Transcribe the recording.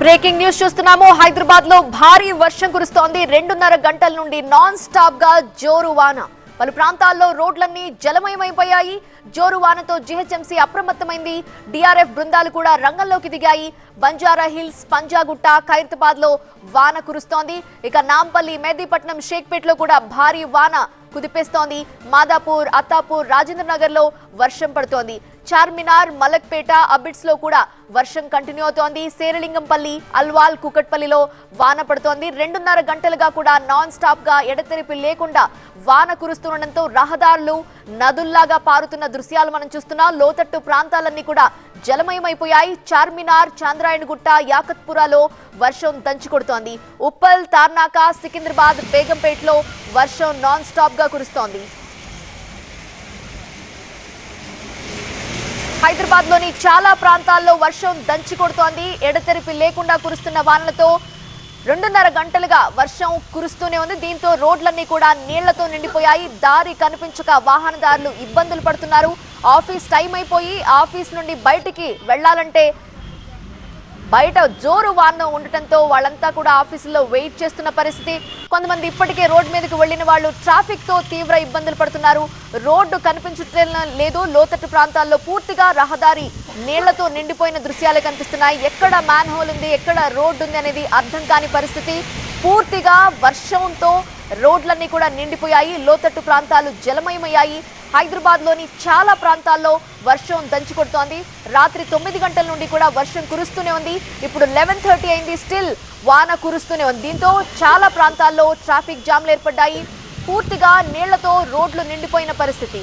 Breaking news చూస్తున్నాము. హైదరాబాద్ లో భారీ వర్షం కురుస్తోంది. 2.5 గంటల నుండి నాన్ స్టాప్ గా జోరు వాన. పలు ప్రాంతాల్లో రోడ్లన్నీ జలమయమైపోయాయి. జోరు వానతో జీహెచ్ఎంసీ అప్రమత్తమైంది. డిఆర్ఎఫ్ బృందాలు కూడా రంగంలోకి దిగాయి. బంజారా హిల్స్, పంజాగుట్ట, ఖైరతాబాద్ లో వాన కురుస్తోంది. ఇక నాంపల్లి, మెహదీపట్నం, షేక్పేట్ లో కూడా భారీ వాన కుదిపేస్తోంది. మాదాపూర్, అత్తాపూర్, రాజేంద్ర నగర్ లో వర్షం పడుతోంది. చార్మినార్, మలక్పేట, అబిడ్స్ లో కూడా వర్షం కంటిన్యూ అవుతోంది. శేరిలింగంపల్లి, అల్వాల్, కుకట్పల్లిలో వాన పడుతోంది. 2.5 గంటలుగా కూడా నాన్ స్టాప్ గా ఎడతెరిపి లేకుండా వాన కురుస్తుండటంతో రహదారులు నదుల్లాగా పారుతున్న దృశ్యాలు మనం చూస్తున్నాం. లోతట్టు ప్రాంతాలన్నీ కూడా జలమయమైపోయాయి. చార్మినార్, చాంద్రాయణగుట్ట, యాకత్పురాలో వర్షం దంచి కొడుతోంది. ఉప్పల్, తార్నాక, సికింద్రాబాద్, బేగంపేటలో వర్షం నాన్ స్టాప్ గా కురుస్తోంది. హైదరాబాద్ లోని చాలా ప్రాంతాల్లో వర్షం దంచి కొడుతోంది. ఎడతెరిపి లేకుండా కురుస్తున్న వానలతో 2.5 గంటలుగా వర్షం కురుస్తూనే ఉంది. దీంతో రోడ్లన్నీ కూడా నీళ్లతో నిండిపోయాయి. దారి కనిపించక వాహనదారులు ఇబ్బందులు పడుతున్నారు. ఆఫీస్ టైం అయిపోయి ఆఫీస్ నుండి బయటికి వెళ్లాలంటే బయట జోరు వాన ఉండటంతో వాళ్ళంతా కూడా ఆఫీసుల్లో వెయిట్ చేస్తున్న పరిస్థితి. కొంతమంది ఇప్పటికే రోడ్డు మీదకి వెళ్లిన వాళ్ళు ట్రాఫిక్ తో తీవ్ర ఇబ్బందులు పడుతున్నారు. రోడ్డు కనిపించడం లేదు. లోతట్టు ప్రాంతాల్లో పూర్తిగా రహదారి నీళ్లతో నిండిపోయిన దృశ్యాలు కనిపిస్తున్నాయి. ఎక్కడ మ్యాన్ హోల్ ఉంది, ఎక్కడ రోడ్డు ఉంది అనేది అర్థం కాని పరిస్థితి. పూర్తిగా వర్షంతో రోడ్లన్నీ కూడా నిండిపోయాయి. లోతట్టు ప్రాంతాలు జలమయమయ్యాయి. హైదరాబాద్ లోని చాలా ప్రాంతాల్లో వర్షం దంచి కొడుతోంది. రాత్రి 9 గంటల నుండి కూడా వర్షం కురుస్తూనే ఉంది. ఇప్పుడు 11:30 అయింది, స్టిల్ వాన కురుస్తూనే ఉంది. దీంతో చాలా ప్రాంతాల్లో ట్రాఫిక్ జామ్లు ఏర్పడ్డాయి. పూర్తిగా నీళ్లతో రోడ్లు నిండిపోయిన పరిస్థితి.